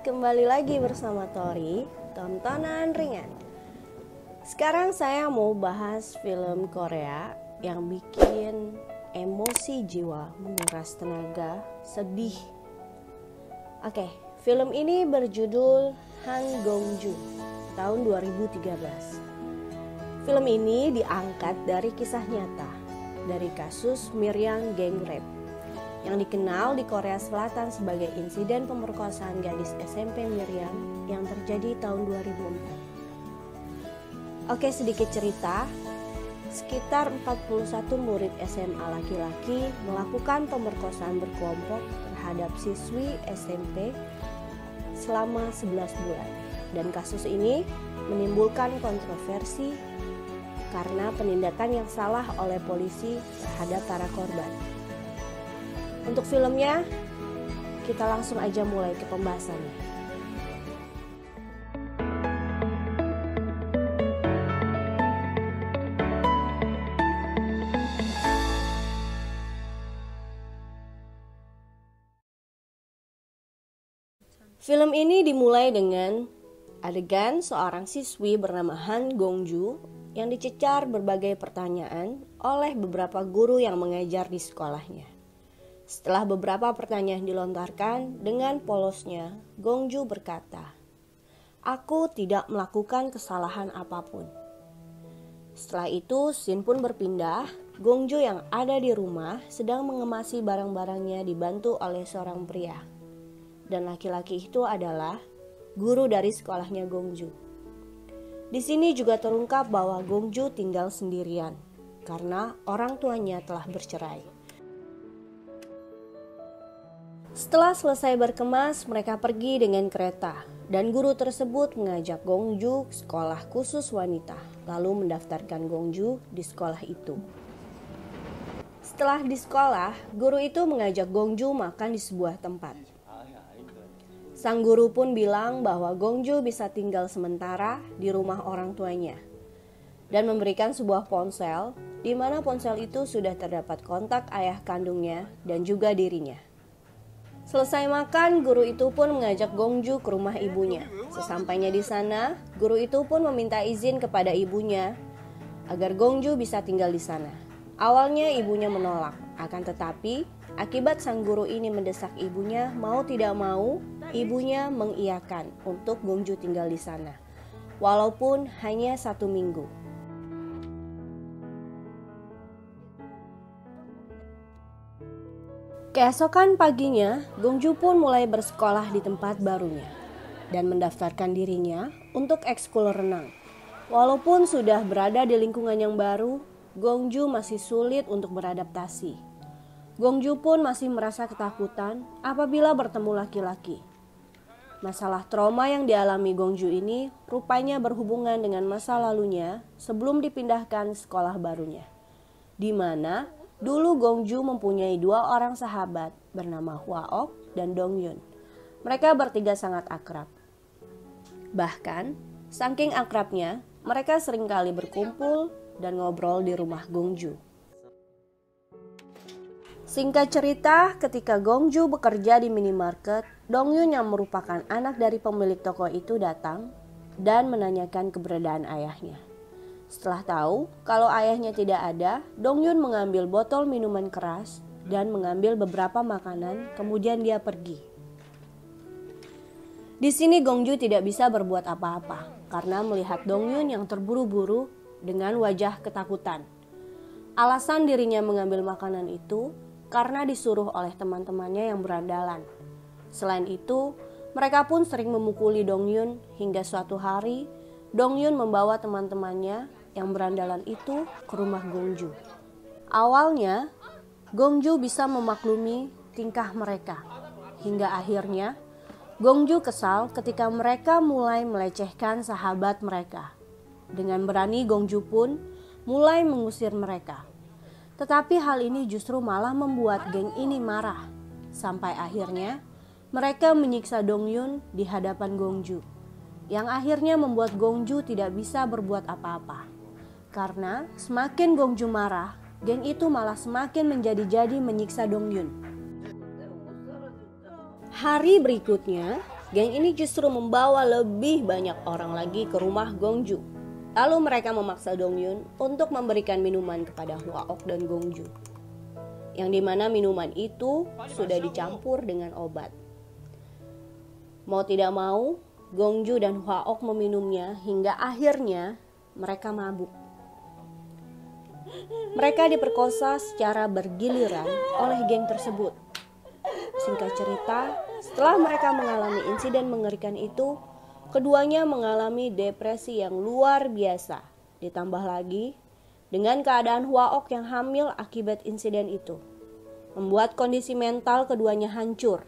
kembali lagi bersama Tori, tontonan ringan. Sekarang saya mau bahas film Korea yang bikin emosi jiwa, menguras tenaga, sedih. Oke, film ini berjudul Han Gong-ju tahun 2013. Film ini diangkat dari kisah nyata dari kasus Miryang Gang Rape yang dikenal di Korea Selatan sebagai insiden pemerkosaan gadis SMP Miryang yang terjadi tahun 2004. Oke, sedikit cerita. Sekitar 41 murid SMA laki-laki melakukan pemerkosaan berkelompok terhadap siswi SMP selama 11 bulan. Dan kasus ini menimbulkan kontroversi karena penindakan yang salah oleh polisi terhadap para korban. Untuk filmnya, kita langsung aja mulai ke pembahasannya. Film ini dimulai dengan adegan seorang siswi bernama Han Gong-ju yang dicecar berbagai pertanyaan oleh beberapa guru yang mengajar di sekolahnya. Setelah beberapa pertanyaan dilontarkan, dengan polosnya, Gong-ju berkata, "Aku tidak melakukan kesalahan apapun." Setelah itu, scene pun berpindah. Gong-ju yang ada di rumah sedang mengemasi barang-barangnya dibantu oleh seorang pria. Dan laki-laki itu adalah guru dari sekolahnya Gong-ju. Di sini juga terungkap bahwa Gong-ju tinggal sendirian karena orang tuanya telah bercerai. Setelah selesai berkemas, mereka pergi dengan kereta dan guru tersebut mengajak Gong-ju ke sekolah khusus wanita, lalu mendaftarkan Gong-ju di sekolah itu. Setelah di sekolah, guru itu mengajak Gong-ju makan di sebuah tempat. Sang guru pun bilang bahwa Gong-ju bisa tinggal sementara di rumah orang tuanya dan memberikan sebuah ponsel di mana ponsel itu sudah terdapat kontak ayah kandungnya dan juga dirinya. Selesai makan, guru itu pun mengajak Gong-ju ke rumah ibunya. Sesampainya di sana, guru itu pun meminta izin kepada ibunya agar Gong-ju bisa tinggal di sana. Awalnya ibunya menolak, akan tetapi akibat sang guru ini mendesak ibunya, mau tidak mau, ibunya mengiyakan untuk Gong-ju tinggal di sana, walaupun hanya 1 minggu. Keesokan paginya, Gong-ju pun mulai bersekolah di tempat barunya dan mendaftarkan dirinya untuk ekskul renang. Walaupun sudah berada di lingkungan yang baru, Gong-ju masih sulit untuk beradaptasi. Gong-ju pun masih merasa ketakutan apabila bertemu laki-laki. Masalah trauma yang dialami Gong-ju ini rupanya berhubungan dengan masa lalunya sebelum dipindahkan sekolah barunya, di mana dulu Gong-ju mempunyai 2 orang sahabat bernama Hwa-ok dan Dong-yun. Mereka bertiga sangat akrab. Bahkan, saking akrabnya, mereka seringkali berkumpul dan ngobrol di rumah Gong-ju. Singkat cerita, ketika Gong-ju bekerja di minimarket, Dong-yun yang merupakan anak dari pemilik toko itu datang dan menanyakan keberadaan ayahnya. Setelah tahu kalau ayahnya tidak ada, Dong-yun mengambil botol minuman keras dan mengambil beberapa makanan, kemudian dia pergi. Di sini Gong-ju tidak bisa berbuat apa-apa karena melihat Dong-yun yang terburu-buru dengan wajah ketakutan. Alasan dirinya mengambil makanan itu karena disuruh oleh teman-temannya yang berandalan. Selain itu, mereka pun sering memukuli Dong-yun hingga suatu hari Dong-yun membawa teman-temannya yang berandalan itu ke rumah Gong-ju. Awalnya, Gong-ju bisa memaklumi tingkah mereka. Hingga akhirnya, Gong-ju kesal ketika mereka mulai melecehkan sahabat mereka. Dengan berani, Gong-ju pun mulai mengusir mereka. Tetapi hal ini justru malah membuat geng ini marah. Sampai akhirnya, mereka menyiksa Dong-yun di hadapan Gong-ju, yang akhirnya membuat Gong-ju tidak bisa berbuat apa-apa. Karena semakin Gong-ju marah, geng itu malah semakin menjadi-jadi menyiksa Dong-yun. Hari berikutnya, Geng ini justru membawa lebih banyak orang lagi ke rumah Gongju. Lalu mereka memaksa Dongyun untuk memberikan minuman kepada Hwaok dan Gongju, yang dimana minuman itu sudah dicampur dengan obat. Mau tidak mau, Gongju dan Hwaok meminumnya hingga akhirnya mereka mabuk. Mereka diperkosa secara bergiliran oleh geng tersebut. Singkat cerita, setelah mereka mengalami insiden mengerikan itu, keduanya mengalami depresi yang luar biasa. Ditambah lagi dengan keadaan Hwaok yang hamil akibat insiden itu, membuat kondisi mental keduanya hancur.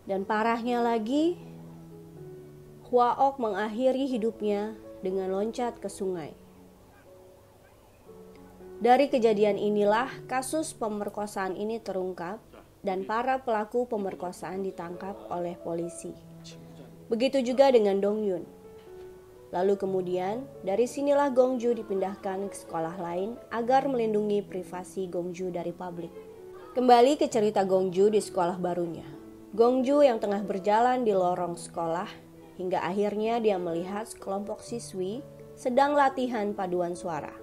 Dan parahnya lagi, Hwaok mengakhiri hidupnya dengan loncat ke sungai. Dari kejadian inilah kasus pemerkosaan ini terungkap dan para pelaku pemerkosaan ditangkap oleh polisi. Begitu juga dengan Dongyun. Lalu kemudian dari sinilah Gongju dipindahkan ke sekolah lain agar melindungi privasi Gongju dari publik. Kembali ke cerita Gongju di sekolah barunya. Gongju yang tengah berjalan di lorong sekolah hingga akhirnya dia melihat sekelompok siswi sedang latihan paduan suara.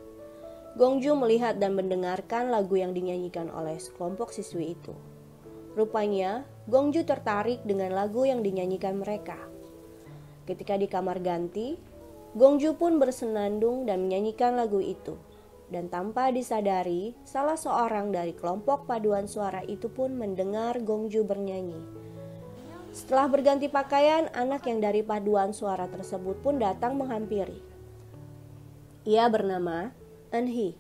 Gongju melihat dan mendengarkan lagu yang dinyanyikan oleh sekelompok siswi itu. Rupanya, Gongju tertarik dengan lagu yang dinyanyikan mereka. Ketika di kamar ganti, Gongju pun bersenandung dan menyanyikan lagu itu. Dan tanpa disadari, salah seorang dari kelompok paduan suara itu pun mendengar Gongju bernyanyi. Setelah berganti pakaian, anak yang dari paduan suara tersebut pun datang menghampiri. Ia bernama Eunhee.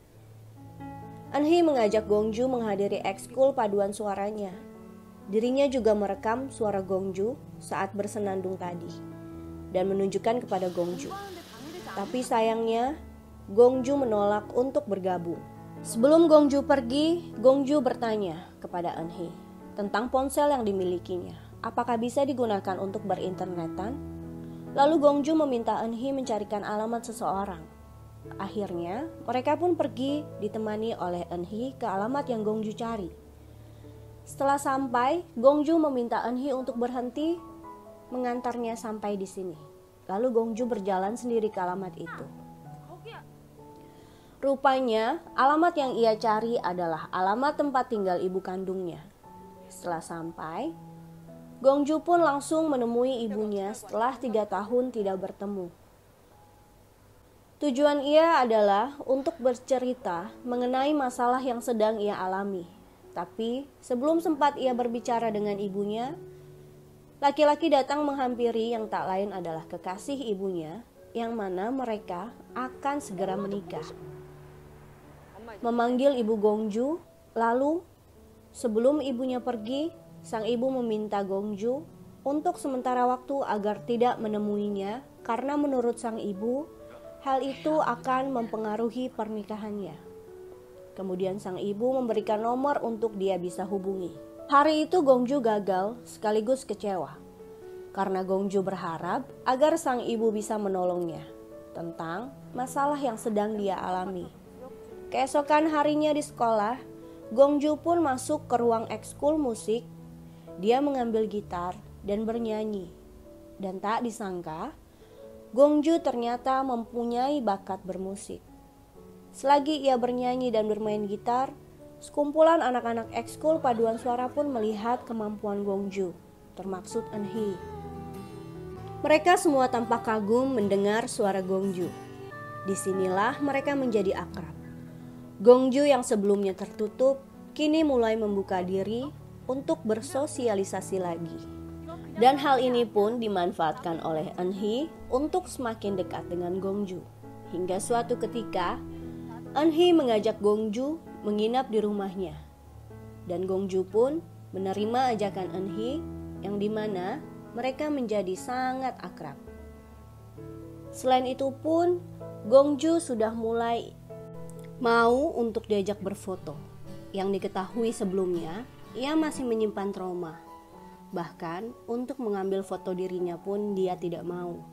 Eunhee mengajak Gongju menghadiri ekskul paduan suaranya. Dirinya juga merekam suara Gongju saat bersenandung tadi dan menunjukkan kepada Gongju. Tapi sayangnya, Gongju menolak untuk bergabung. Sebelum Gongju pergi, Gongju bertanya kepada Eunhee tentang ponsel yang dimilikinya. Apakah bisa digunakan untuk berinternetan? Lalu Gongju meminta Eunhee mencarikan alamat seseorang. Akhirnya, mereka pun pergi ditemani oleh Eunhee ke alamat yang Gongju cari. Setelah sampai, Gongju meminta Eunhee untuk berhenti mengantarnya sampai di sini. Lalu Gongju berjalan sendiri ke alamat itu. Rupanya, alamat yang ia cari adalah alamat tempat tinggal ibu kandungnya. Setelah sampai, Gongju pun langsung menemui ibunya setelah 3 tahun tidak bertemu. Tujuan ia adalah untuk bercerita mengenai masalah yang sedang ia alami. Tapi sebelum sempat ia berbicara dengan ibunya, laki-laki datang menghampiri yang tak lain adalah kekasih ibunya, yang mana mereka akan segera menikah. Memanggil ibu Gongju, lalu sebelum ibunya pergi, sang ibu meminta Gongju untuk sementara waktu agar tidak menemuinya karena menurut sang ibu, hal itu akan mempengaruhi pernikahannya. Kemudian sang ibu memberikan nomor untuk dia bisa hubungi. Hari itu Gongju gagal sekaligus kecewa. Karena Gongju berharap agar sang ibu bisa menolongnya tentang masalah yang sedang dia alami. Keesokan harinya di sekolah, Gongju pun masuk ke ruang ekskul musik. Dia mengambil gitar dan bernyanyi. Dan tak disangka, Gongju ternyata mempunyai bakat bermusik. Selagi ia bernyanyi dan bermain gitar, sekumpulan anak-anak ekskul paduan suara pun melihat kemampuan Gongju, termaksud Eunhee. Mereka semua tampak kagum mendengar suara Gongju. Disinilah mereka menjadi akrab. Gongju yang sebelumnya tertutup, kini mulai membuka diri untuk bersosialisasi lagi. Dan hal ini pun dimanfaatkan oleh Eunhee untuk semakin dekat dengan Gongju. Hingga suatu ketika, Eunhee mengajak Gongju menginap di rumahnya. Dan Gongju pun menerima ajakan Eunhee yang dimana mereka menjadi sangat akrab. Selain itu pun, Gongju sudah mulai mau untuk diajak berfoto. Yang diketahui sebelumnya, ia masih menyimpan trauma. Bahkan untuk mengambil foto dirinya pun dia tidak mau.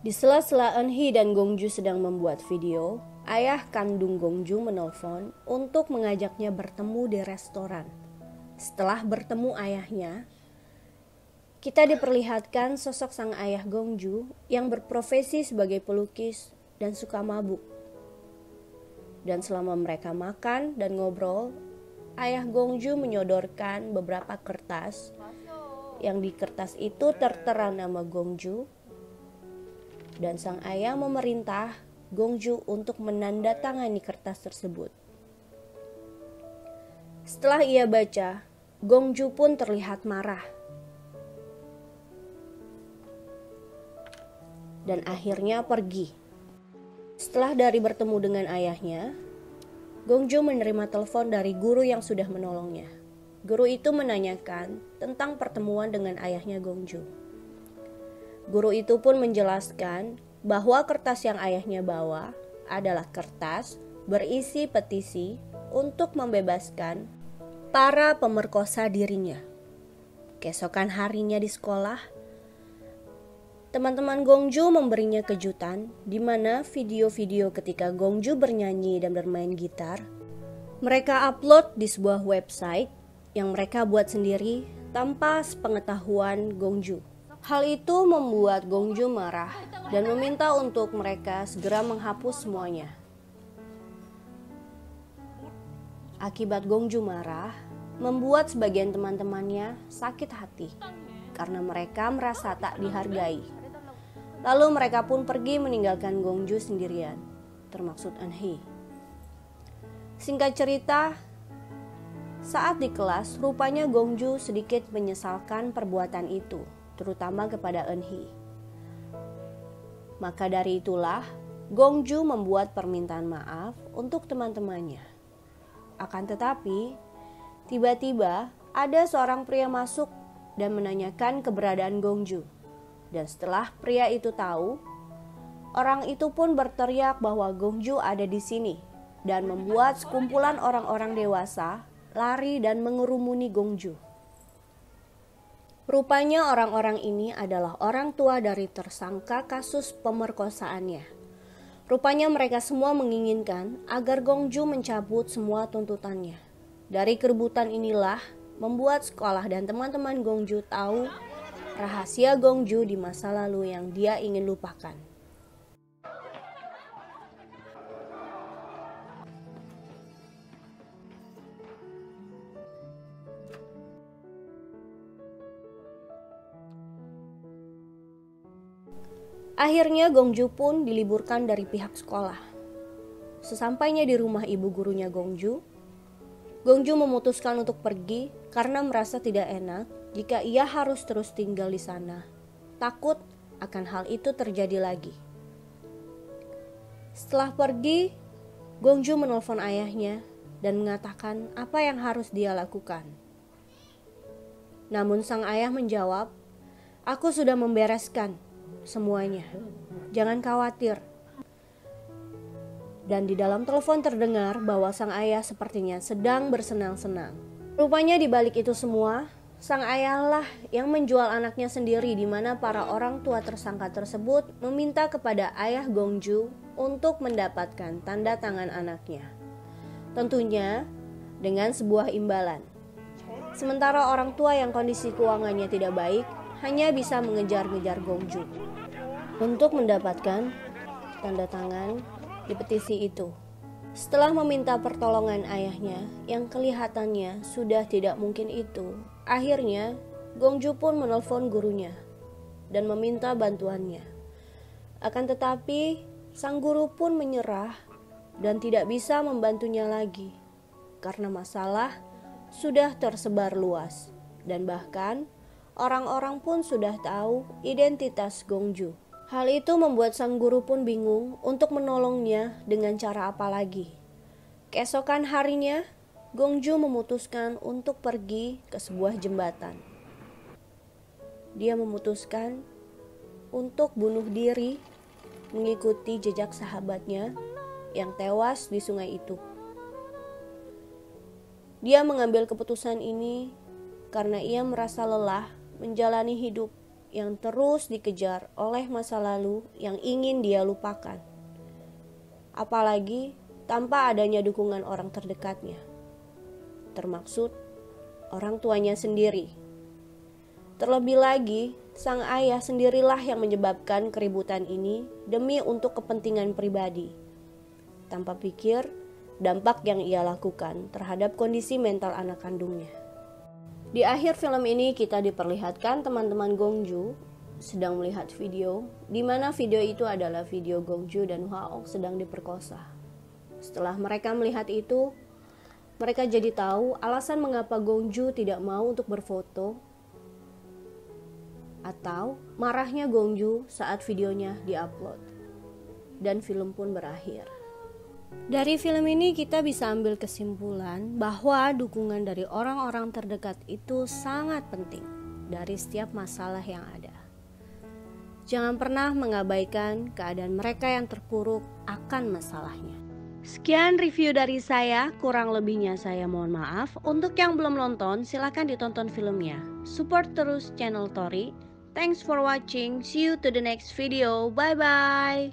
Di sela-sela Eunhee dan Gongju sedang membuat video, ayah kandung Gongju menelpon untuk mengajaknya bertemu di restoran. Setelah bertemu ayahnya, kita diperlihatkan sosok sang ayah Gongju yang berprofesi sebagai pelukis dan suka mabuk. Dan selama mereka makan dan ngobrol, ayah Gongju menyodorkan beberapa kertas yang di kertas itu tertera nama Gongju, dan sang ayah memerintah Gongju untuk menandatangani kertas tersebut. Setelah ia baca, Gongju pun terlihat marah. Dan akhirnya pergi. Setelah dari bertemu dengan ayahnya, Gongju menerima telepon dari guru yang sudah menolongnya. Guru itu menanyakan tentang pertemuan dengan ayahnya Gongju. Guru itu pun menjelaskan bahwa kertas yang ayahnya bawa adalah kertas berisi petisi untuk membebaskan para pemerkosa dirinya. Keesokan harinya di sekolah, teman-teman Gongju memberinya kejutan di mana video-video ketika Gongju bernyanyi dan bermain gitar mereka upload di sebuah website yang mereka buat sendiri tanpa sepengetahuan Gongju. Hal itu membuat Gongju marah dan meminta untuk mereka segera menghapus semuanya. Akibat Gongju marah, membuat sebagian teman-temannya sakit hati karena mereka merasa tak dihargai. Lalu mereka pun pergi meninggalkan Gongju sendirian, termaksud Eunhee. Singkat cerita, saat di kelas rupanya Gongju sedikit menyesalkan perbuatan itu, terutama kepada Eunhee. Maka dari itulah, Gongju membuat permintaan maaf untuk teman-temannya. Akan tetapi, tiba-tiba ada seorang pria masuk dan menanyakan keberadaan Gongju. Dan setelah pria itu tahu, orang itu pun berteriak bahwa Gongju ada di sini dan membuat sekumpulan orang-orang dewasa lari dan mengerumuni Gongju. Rupanya orang-orang ini adalah orang tua dari tersangka kasus pemerkosaannya. Rupanya mereka semua menginginkan agar Gongju mencabut semua tuntutannya. Dari keributan inilah membuat sekolah dan teman-teman Gongju tahu rahasia Gongju di masa lalu yang dia ingin lupakan. Akhirnya Gongju pun diliburkan dari pihak sekolah. Sesampainya di rumah ibu gurunya Gongju, Gongju memutuskan untuk pergi karena merasa tidak enak jika ia harus terus tinggal di sana, takut akan hal itu terjadi lagi. Setelah pergi, Gongju menelpon ayahnya dan mengatakan apa yang harus dia lakukan. Namun sang ayah menjawab, "Aku sudah membereskan semuanya, jangan khawatir." Dan di dalam telepon terdengar bahwa sang ayah sepertinya sedang bersenang-senang. Rupanya di balik itu semua, sang ayahlah yang menjual anaknya sendiri, di mana para orang tua tersangka tersebut meminta kepada ayah Gongju untuk mendapatkan tanda tangan anaknya. Tentunya dengan sebuah imbalan. Sementara orang tua yang kondisi keuangannya tidak baik hanya bisa mengejar-ngejar Gongju untuk mendapatkan tanda tangan di petisi itu. Setelah meminta pertolongan ayahnya yang kelihatannya sudah tidak mungkin itu, akhirnya Gongju pun menelpon gurunya dan meminta bantuannya. Akan tetapi sang guru pun menyerah dan tidak bisa membantunya lagi karena masalah sudah tersebar luas dan bahkan orang-orang pun sudah tahu identitas Gongju. Hal itu membuat sang guru pun bingung untuk menolongnya dengan cara apa lagi. Keesokan harinya, Gongju memutuskan untuk pergi ke sebuah jembatan. Dia memutuskan untuk bunuh diri mengikuti jejak sahabatnya yang tewas di sungai itu. Dia mengambil keputusan ini karena ia merasa lelah menjalani hidup yang terus dikejar oleh masa lalu yang ingin dia lupakan. Apalagi tanpa adanya dukungan orang terdekatnya, termaksud orang tuanya sendiri. Terlebih lagi, sang ayah sendirilah yang menyebabkan keributan ini demi untuk kepentingan pribadi, tanpa pikir dampak yang ia lakukan terhadap kondisi mental anak kandungnya. Di akhir film ini kita diperlihatkan teman-teman Gongju sedang melihat video, di mana video itu adalah video Gongju dan Hwaok sedang diperkosa. Setelah mereka melihat itu, mereka jadi tahu alasan mengapa Gongju tidak mau untuk berfoto atau marahnya Gongju saat videonya diupload. Dan film pun berakhir. Dari film ini kita bisa ambil kesimpulan bahwa dukungan dari orang-orang terdekat itu sangat penting dari setiap masalah yang ada. Jangan pernah mengabaikan keadaan mereka yang terpuruk akan masalahnya. Sekian review dari saya, kurang lebihnya saya mohon maaf. Untuk yang belum nonton, silahkan ditonton filmnya. Support terus channel Tori. Thanks for watching. See you to the next video. Bye bye.